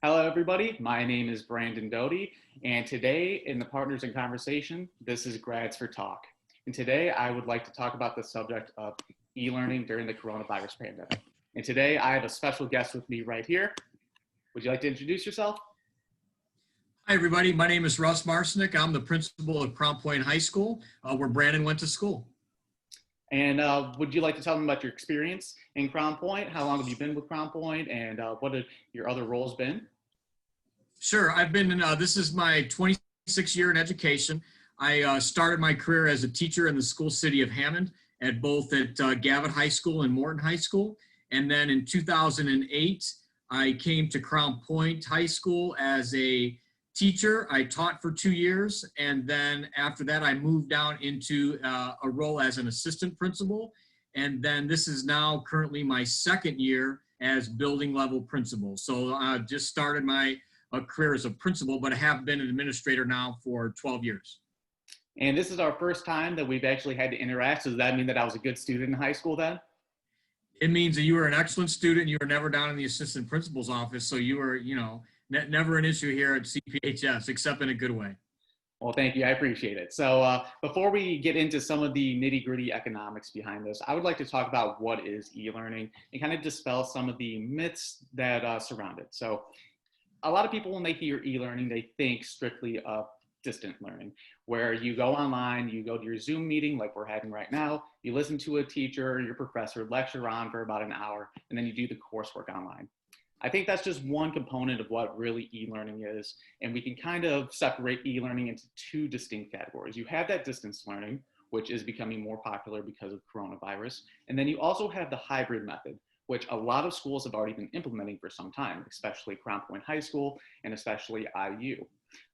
Hello, everybody. My name is Brandon Doty, and today in the Partners in Conversation, this is Grads for Talk. And today I would like to talk about the subject of e-learning during the coronavirus pandemic. And today I have a special guest with me right here. Would you like to introduce yourself? Hi, everybody. My name is Russ Marcinek. I'm the principal of Crown Point High School, where Brandon went to school. And would you like to tell them about your experience in Crown Point? How long have you been with Crown Point, and what have your other roles been? Sure. I've been in, this is my 26th year in education. I started my career as a teacher in the school city of Hammond at both at Gavitt High School and Morton High School. And then in 2008, I came to Crown Point High School as a teacher. I taught for 2 years. And then after that, I moved down into a role as an assistant principal. And then this is now currently my second year as building level principal. So I just started my career as a principal, but I have been an administrator now for 12 years. And this is our first time that we've actually had to interact. So does that mean that I was a good student in high school then? It means that you were an excellent student. You were never down in the assistant principal's office. So you were, never an issue here at CPHS, except in a good way. Well, thank you. I appreciate it. So before we get into some of the nitty-gritty economics behind this, I would like to talk about what is e-learning and kind of dispel some of the myths that surround it. So a lot of people, when they hear e-learning, they think strictly of distant learning, where you go online, you go to your Zoom meeting like we're having right now, you listen to a teacher, your professor lecture on for about an hour, and then you do the coursework online. I think that's just one component of what really e-learning is, and we can kind of separate e-learning into two distinct categories. You have that distance learning, which is becoming more popular because of coronavirus, and then you also have the hybrid method, which a lot of schools have already been implementing for some time, especially Crown Point High School and especially IU.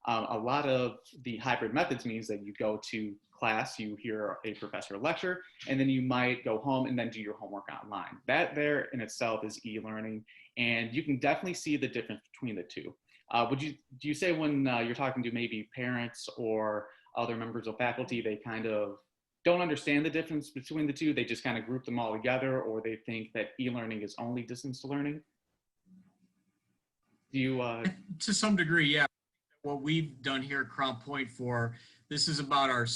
A lot of the hybrid methods means that you go to class, you hear a professor lecture, and then you might go home and then do your homework online. That there in itself is e-learning, and you can definitely see the difference between the two. Do you say when you're talking to maybe parents or other members of faculty, they kind of don't understand the difference between the two, they just kind of group them all together, or they think that e-learning is only distance learning? Do you? To some degree, yeah. What we've done here at Crown Point this is about our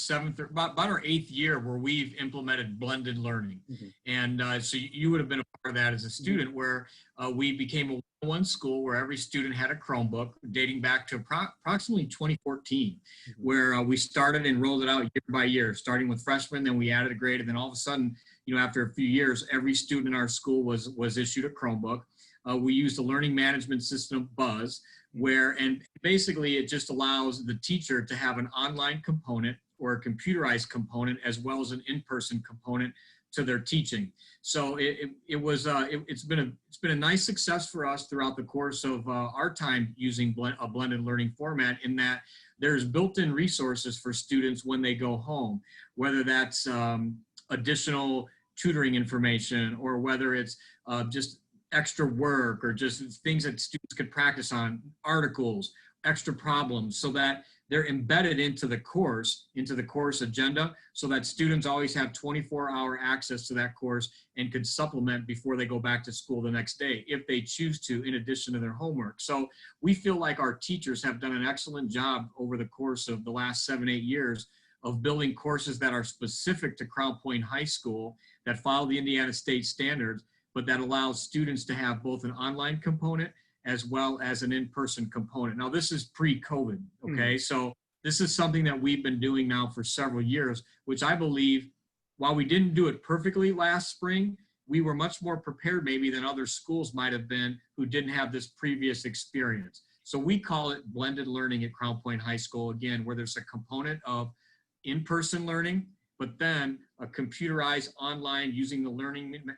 about our 8th year where we've implemented blended learning. Mm-hmm. And so you would have been a part of that as a student, mm-hmm. where we became a one school where every student had a Chromebook dating back to approximately 2014, mm-hmm. where we started and rolled it out year by year, starting with freshmen, then we added a grade, and then all of a sudden, after a few years, every student in our school was issued a Chromebook. We used a learning management system, Buzz, and basically it just allows the teacher to have an online component or a computerized component as well as an in-person component to their teaching. So it's been a nice success for us throughout the course of our time using a blended learning format, in that there's built-in resources for students when they go home, whether that's additional tutoring information or whether it's just extra work or just things that students could practice on, articles, extra problems, so that they're embedded into the course agenda, so that students always have 24-hour access to that course and could supplement before they go back to school the next day, if they choose to, in addition to their homework. So we feel like our teachers have done an excellent job over the course of the last 7-8 years of building courses that are specific to Crown Point High School, that follow the Indiana state standards, but that allows students to have both an online component as well as an in-person component. Now, this is pre-COVID, okay? Mm-hmm. So this is something that we've been doing now for several years, which I believe, while we didn't do it perfectly last spring, we were much more prepared maybe than other schools might have been who didn't have this previous experience. So we call it blended learning at Crown Point High School, again, where there's a component of in-person learning, but then a computerized online using the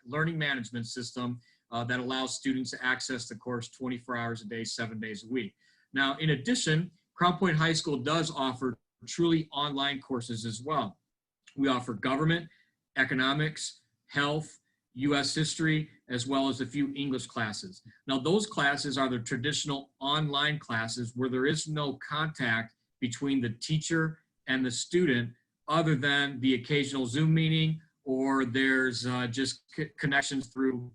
learning management system that allows students to access the course 24 hours a day, 7 days a week. Now, in addition, Crown Point High School does offer truly online courses as well. We offer government, economics, health, U.S. history, as well as a few English classes. Now, those classes are the traditional online classes where there is no contact between the teacher and the student, other than the occasional Zoom meeting, or there's just connections through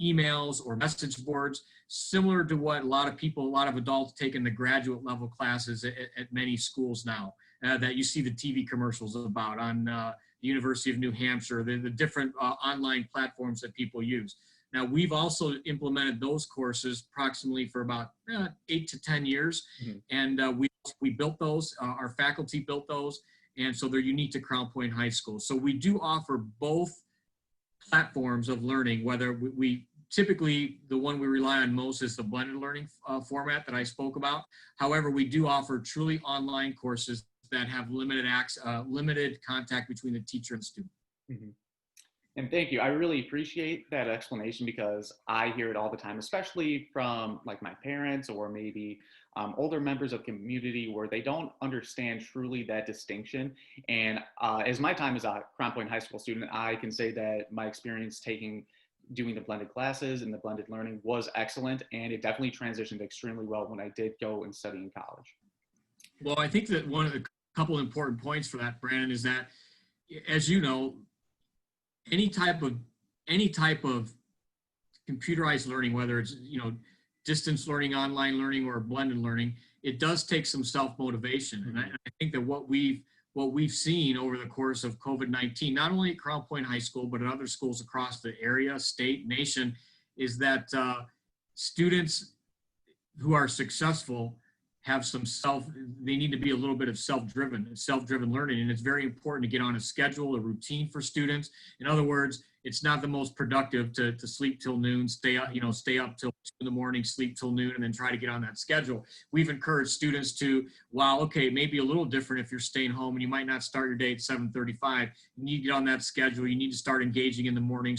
emails or message boards, similar to what a lot of adults take in the graduate level classes at many schools now, that you see the TV commercials about on the University of New Hampshire, the different online platforms that people use. Now, we've also implemented those courses approximately for about 8 to 10 years. Mm-hmm. And we built those, our faculty built those, and so they're unique to Crown Point High School. So we do offer both platforms of learning, whether we typically, the one we rely on most is the blended learning format that I spoke about. However, we do offer truly online courses that have limited contact between the teacher and the student. Mm-hmm. And thank you. I really appreciate that explanation because I hear it all the time, especially from like my parents or maybe older members of community where they don't understand truly that distinction. And as my time as a Crown Point High School student, I can say that my experience doing the blended classes and the blended learning was excellent. And it definitely transitioned extremely well when I did go and study in college. Well, I think that one of the couple important points for that, Brandon, is that, as you know, any type of computerized learning, whether it's distance learning, online learning, or blended learning, it does take some self-motivation. Mm-hmm. And I think that what we've seen over the course of COVID-19, not only at Crown Point High School but at other schools across the area, state, nation, is that students who are successful have they need to be a little bit of self-driven learning. And it's very important to get on a schedule, a routine for students. In other words, it's not the most productive to sleep till noon, stay up till 2 in the morning, sleep till noon, and then try to get on that schedule. We've encouraged students to, while okay, maybe a little different if you're staying home and you might not start your day at 7:35, you need to get on that schedule. You need to start engaging in the morning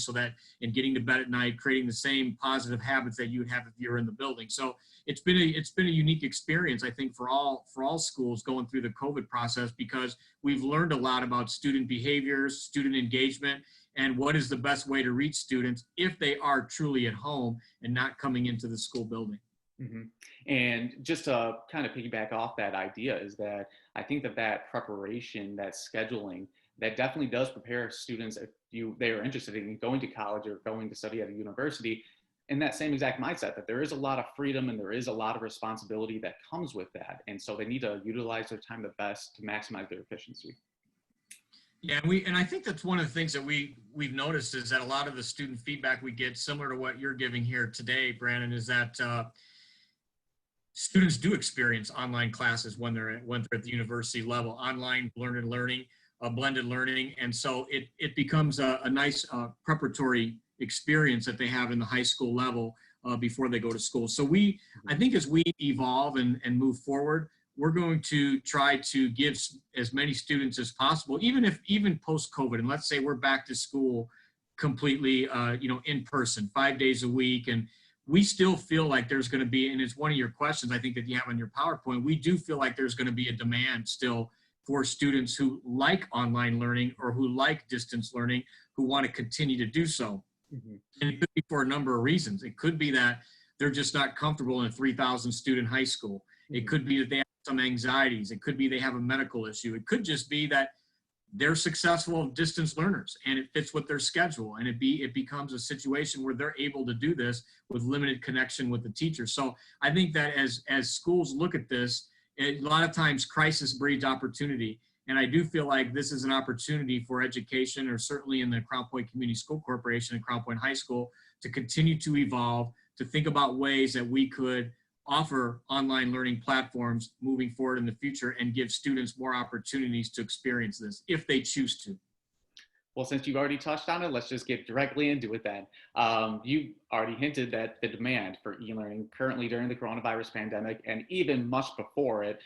and getting to bed at night, creating the same positive habits that you would have if you're in the building. So it's been a unique experience, I think, for all schools going through the COVID process, because we've learned a lot about student behaviors, student engagement, and what is the best way to reach students if they are truly at home and not coming into the school building. Mm-hmm. And just to kind of piggyback off that idea is that I think that preparation, that scheduling, that definitely does prepare students if they are interested in going to college or going to study at a university, in that same exact mindset that there is a lot of freedom and there is a lot of responsibility that comes with that. And so they need to utilize their time the best to maximize their efficiency. Yeah, and I think that's one of the things that we've noticed is that a lot of the student feedback we get, similar to what you're giving here today, Brandon, is that students do experience online classes when they're at the university level, online blended learning, and so it becomes a nice preparatory experience that they have in the high school level before they go to school. So I think as we evolve and move forward, we're going to try to give as many students as possible, even post-COVID. And let's say we're back to school completely, in person, 5 days a week. And we still feel like there's going to be, and it's one of your questions I think that you have on your PowerPoint, we do feel like there's going to be a demand still for students who like online learning or who like distance learning, who want to continue to do so. Mm-hmm. And it could be for a number of reasons. It could be that they're just not comfortable in a 3,000 student high school. Mm-hmm. It could be that they have some anxieties. It could be they have a medical issue. It could just be that they're successful distance learners and it fits with their schedule, and it becomes a situation where they're able to do this with limited connection with the teacher. So I think that as schools look at this, a lot of times crisis breeds opportunity. And I do feel like this is an opportunity for education, or certainly in the Crown Point Community School Corporation and Crown Point High School, to continue to evolve, to think about ways that we could offer online learning platforms moving forward in the future and give students more opportunities to experience this if they choose to. Well, since you've already touched on it, let's just get directly into it then. You already hinted that the demand for e-learning currently during the coronavirus pandemic, and even much before it,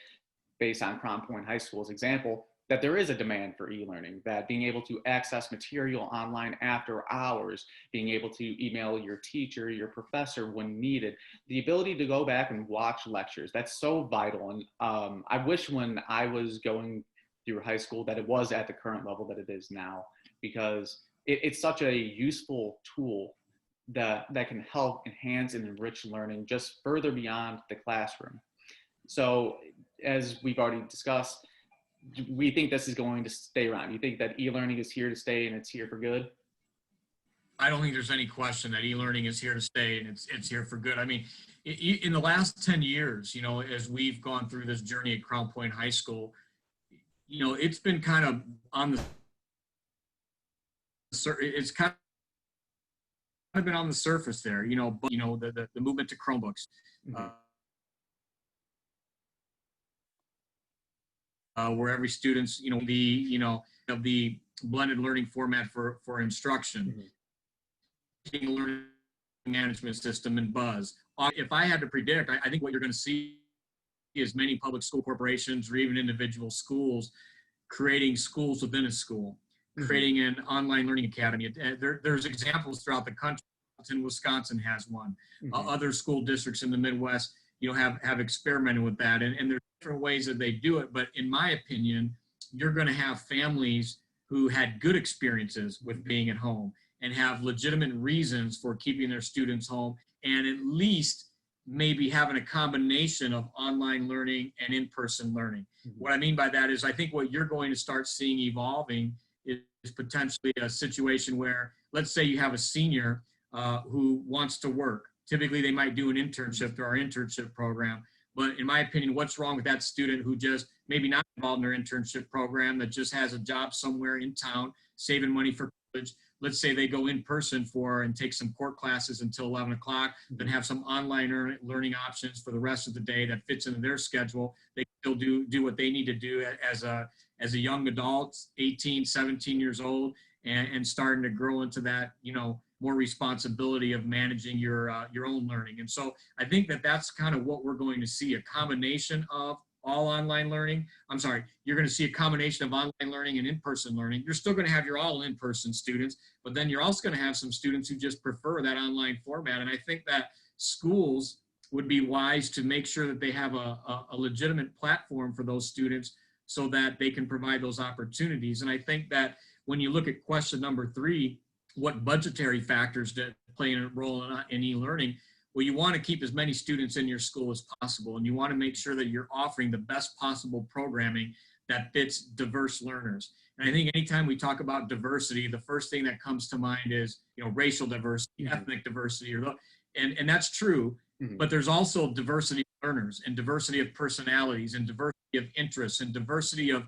based on Crown Point High School's example, that there is a demand for e-learning, that being able to access material online after hours, being able to email your teacher, your professor when needed, the ability to go back and watch lectures, that's so vital. And I wish when I was going through high school that it was at the current level that it is now, because it's such a useful tool that can help enhance and enrich learning just further beyond the classroom. So as we've already discussed, we think this is going to stay around. You think that e-learning is here to stay and it's here for good? I don't think there's any question that e-learning is here to stay, and it's here for good. I mean, in the last 10 years, you know, as we've gone through this journey at Crown Point High School, you know, it's been kind of on the it's kind of been on the surface there, you know, but you know, the movement to Chromebooks. Mhm. Where every student's, you know, the blended learning format for instruction, Mhm. learning management system, and Buzz. If I had to predict, I think what you're going to see is many public school corporations or even individual schools creating schools within a school, Mhm. creating an online learning academy. There's examples throughout the country. Wisconsin has one. Mhm. Other school districts in the Midwest, you know, have experimented with that, and there's different ways that they do it. But in my opinion, you're going to have families who had good experiences with being at home and have legitimate reasons for keeping their students home, and at least maybe having a combination of online learning and in-person learning. Mhm. What I mean by that is I think what you're going to start seeing evolving is potentially a situation where, let's say you have a senior who wants to work. Typically, they might do an internship through our internship program. But in my opinion, what's wrong with that student who just maybe not involved in their internship program, that just has a job somewhere in town, saving money for college? Let's say they go in person for and take some core classes until 11 o'clock, then Mhm. have some online learning options for the rest of the day that fits into their schedule. They still do what they need to do as a young adult, 18, 17 years old, and starting to grow into that, you know, more responsibility of managing your own learning. And so I think that that's kind of what we're going to see, a combination of all online learning. I'm sorry, you're going to see a combination of online learning and in-person learning. You're still going to have your all in-person students, but then you're also going to have some students who just prefer that online format. And I think that schools would be wise to make sure that they have a legitimate platform for those students so that they can provide those opportunities. And I think that when you look at question number 3, what budgetary factors that play a role in e-learning, well, you want to keep as many students in your school as possible, and you want to make sure that you're offering the best possible programming that fits diverse learners. And I think anytime we talk about diversity, the first thing that comes to mind is, you know, racial diversity, Mhm. ethnic diversity, and that's true. Mhm. But there's also diversity of learners and diversity of personalities and diversity of interests and diversity of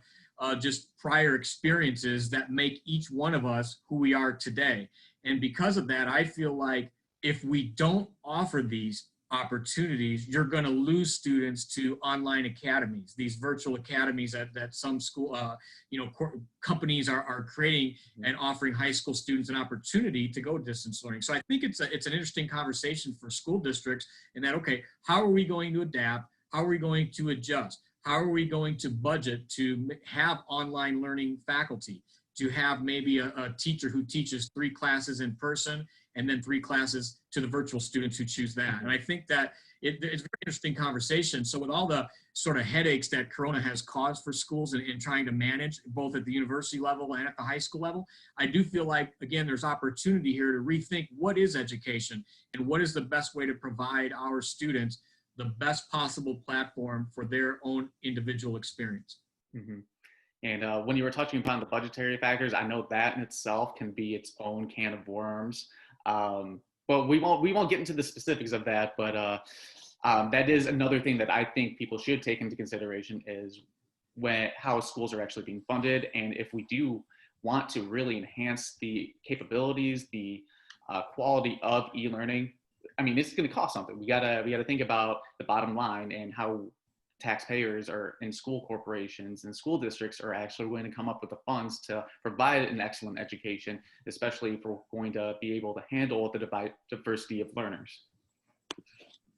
just prior experiences that make each one of us who we are today. And because of that, I feel like if we don't offer these opportunities, you're going to lose students to online academies, these virtual academies that some school, companies are creating and offering high school students an opportunity to go distance learning. So I think it's an interesting conversation for school districts in that, okay, how are we going to adapt? How are we going to adjust? How are we going to budget to have online learning faculty, to have maybe a teacher who teaches 3 classes in person and then 3 classes to the virtual students who choose that? And I think that it's a very interesting conversation. So with all the sort of headaches that Corona has caused for schools in trying to manage both at the university level and at the high school level, I do feel like, again, there's opportunity here to rethink what is education and what is the best way to provide our students the best possible platform for their own individual experience. Mhm. And when you were touching upon the budgetary factors, I know that in itself can be its own can of worms. But we won't get into the specifics of that. But that is another thing that I think people should take into consideration is how schools are actually being funded, and if we do want to really enhance the capabilities, the quality of e-learning. I mean, this is going to cost something. We gotta think about the bottom line and how taxpayers or in school corporations and school districts are actually going to come up with the funds to provide an excellent education, especially if we're going to be able to handle the diversity of learners.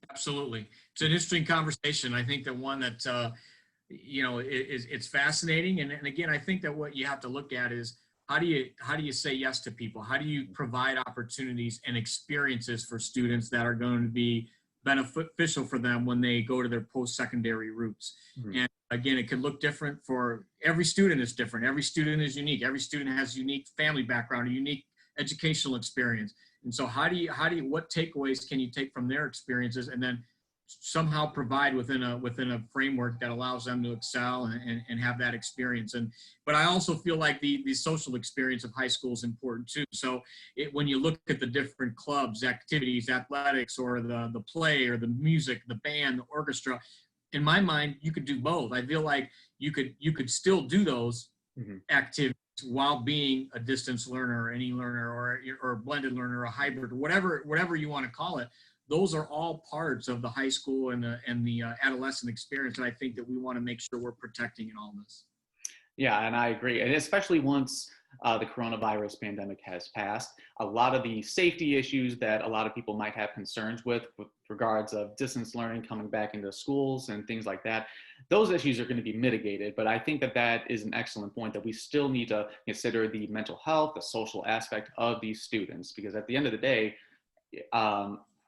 Absolutely. It's an interesting conversation. I think that one that, it's fascinating. And again, I think that what you have to look at is how do you say yes to people? How do you provide opportunities and experiences for students that are going to be beneficial for them when they go to their post-secondary routes? Mhm. And again, it could look different for every student is different. Every student is unique. Every student has unique family background, a unique educational experience. And so what takeaways can you take from their experiences and then somehow provide within a framework that allows them to excel and have that experience. But I also feel like the social experience of high school is important too. So when you look at the different clubs, activities, athletics, or the play, or the music, the band, the orchestra, in my mind, you could do both. I feel like you could still do those activities while being a distance learner, or an e-learner, or a blended learner, or a hybrid, or whatever you want to call it. Those are all parts of the high school and the adolescent experience, and I think that we want to make sure we're protecting in all this. Yeah, and I agree. And especially once the coronavirus pandemic has passed, a lot of the safety issues that a lot of people might have concerns with regards of distance learning coming back into schools and things like that, those issues are going to be mitigated. But I think that that is an excellent point, that we still need to consider the mental health, the social aspect of these students, because at the end of the day,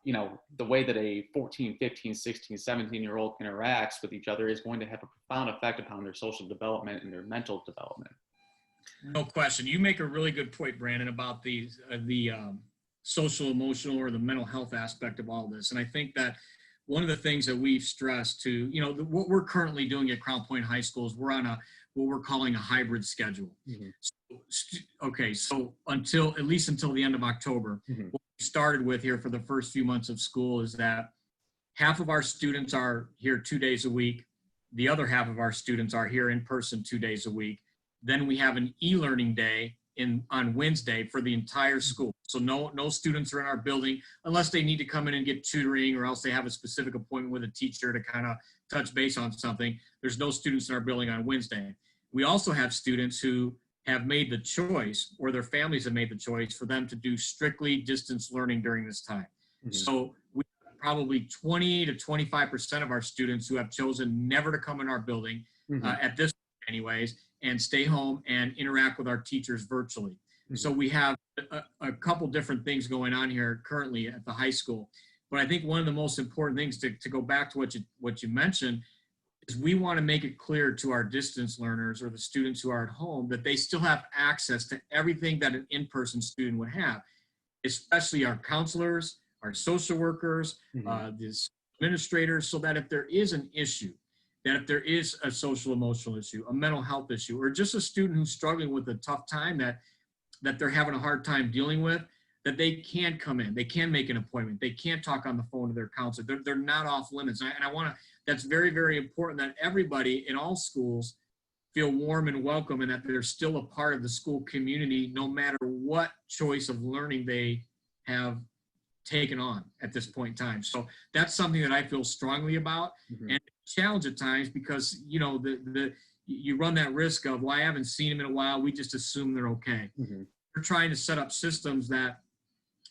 you know, the way that a 14, 15, 16, 17-year-old interacts with each other is going to have a profound effect upon their social development and their mental development. No question. You make a really good point, Brandon, about the social, emotional, or the mental health aspect of all this. And I think that one of the things that we've stressed to, you know, what we're currently doing at Crown Point High School is we're on what we're calling a hybrid schedule. So at least until the end of October, what we started with here for the first few months of school is that half of our students are here 2 days a week. The other half of our students are here in person 2 days a week. Then we have an e-learning day on Wednesday for the entire school. So no students are in our building unless they need to come in and get tutoring, or else they have a specific appointment with a teacher to kind of touch base on something. There's no students in our building on Wednesday. We also have students who have made the choice, or their families have made the choice, for them to do strictly distance learning during this time. So we have probably 20 to 25% of our students who have chosen never to come in our building at this point anyways, and stay home and interact with our teachers virtually. So we have a couple different things going on here currently at the high school. But I think one of the most important things to go back to what you mentioned is we want to make it clear to our distance learners, or the students who are at home, that they still have access to everything that an in-person student would have, especially our counselors, our social workers, the administrators, so that if there is an issue, that if there is a social emotional issue, a mental health issue, or just a student who's struggling with a tough time that they're having a hard time dealing with, that they can come in, they can make an appointment, they can talk on the phone to their counselor. They're not off limits. And I want to, that's very, very important, that everybody in all schools feel warm and welcome, and that they're still a part of the school community, no matter what choice of learning they have taken on at this point in time. So that's something that I feel strongly about, and challenge at times, because, you know, you run that risk of, well, I haven't seen them in a while, we just assume they're okay. We're trying to set up systems that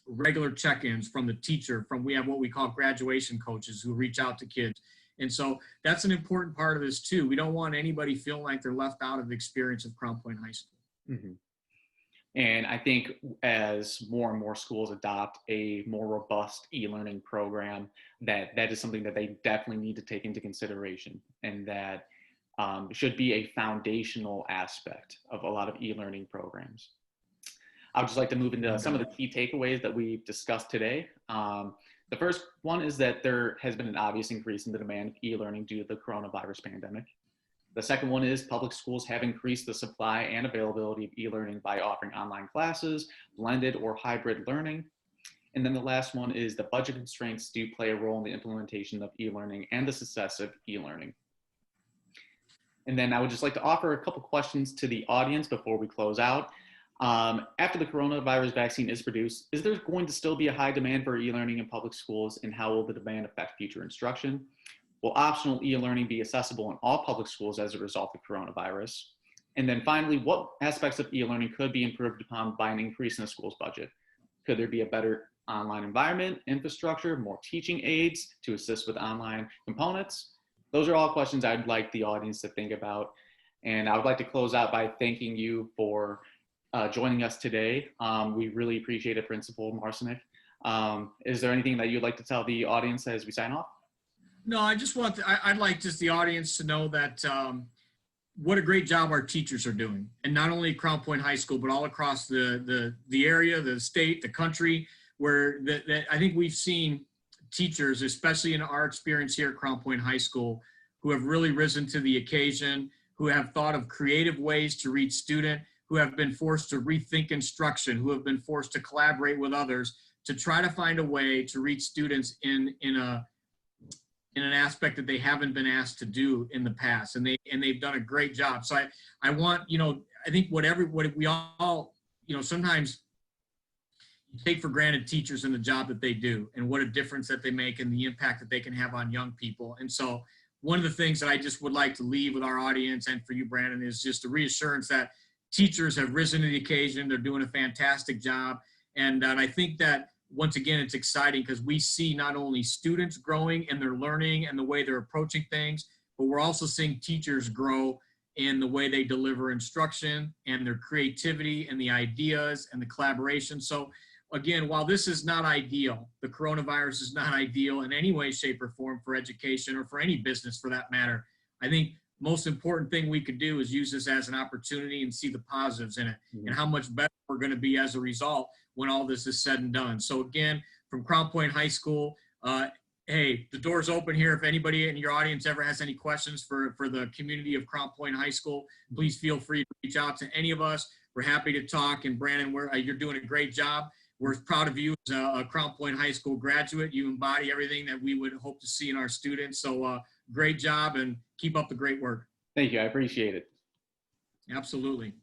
regular check-ins from the teacher, we have what we call graduation coaches who reach out to kids. And so that's an important part of this too. We don't want anybody feeling like they're left out of the experience of Crown Point High School. And I think as more and more schools adopt a more robust e-learning program, that is something that they definitely need to take into consideration, and that should be a foundational aspect of a lot of e-learning programs. I would just like to move into some of the key takeaways that we've discussed today. The first one is that there has been an obvious increase in the demand of e-learning due to the coronavirus pandemic. The second one is public schools have increased the supply and availability of e-learning by offering online classes, blended or hybrid learning. And then the last one is the budget constraints do play a role in the implementation of e-learning and the success of e-learning. And then I would just like to offer a couple questions to the audience before we close out. After the coronavirus vaccine is produced, is there going to still be a high demand for e-learning in public schools, and how will the demand affect future instruction? Will optional e-learning be accessible in all public schools as a result of coronavirus? And then finally, what aspects of e-learning could be improved upon by an increase in the school's budget? Could there be a better online environment, infrastructure, more teaching aids to assist with online components? Those are all questions I'd like the audience to think about. And I would like to close out by thanking you for joining us today. We really appreciate it, Principal Marcinek. Is there anything that you'd like to tell the audience as we sign off? No, I just want I'd like just the audience to know that what a great job our teachers are doing, and not only at Crown Point High School, but all across the area, the state, the country, where I think we've seen teachers, especially in our experience here at Crown Point High School, who have really risen to the occasion, who have thought of creative ways to reach student, who have been forced to rethink instruction, who have been forced to collaborate with others to try to find a way to reach students in an aspect that they haven't been asked to do in the past, and they've done a great job. So I want, I think what we all, sometimes you take for granted teachers and the job that they do and what a difference that they make and the impact that they can have on young people. And so one of the things that I just would like to leave with our audience and for you, Brandon, is just a reassurance that teachers have risen to the occasion. They're doing a fantastic job. And I think that, once again, it's exciting because we see not only students growing in their learning and the way they're approaching things, but we're also seeing teachers grow in the way they deliver instruction and their creativity and the ideas and the collaboration. So again, while this is not ideal, the coronavirus is not ideal in any way, shape, or form for education or for any business for that matter, I think most important thing we could do is use this as an opportunity and see the positives in it and how much better we're going to be as a result when all this is said and done. So again, from Crown Point High School, hey, the door's open here. If anybody in your audience ever has any questions for the community of Crown Point High School, please feel free to reach out to any of us. We're happy to talk. And Brandon, you're doing a great job. We're proud of you as a Crown Point High School graduate. You embody everything that we would hope to see in our students. So great job and keep up the great work. Thank you. I appreciate it. Absolutely.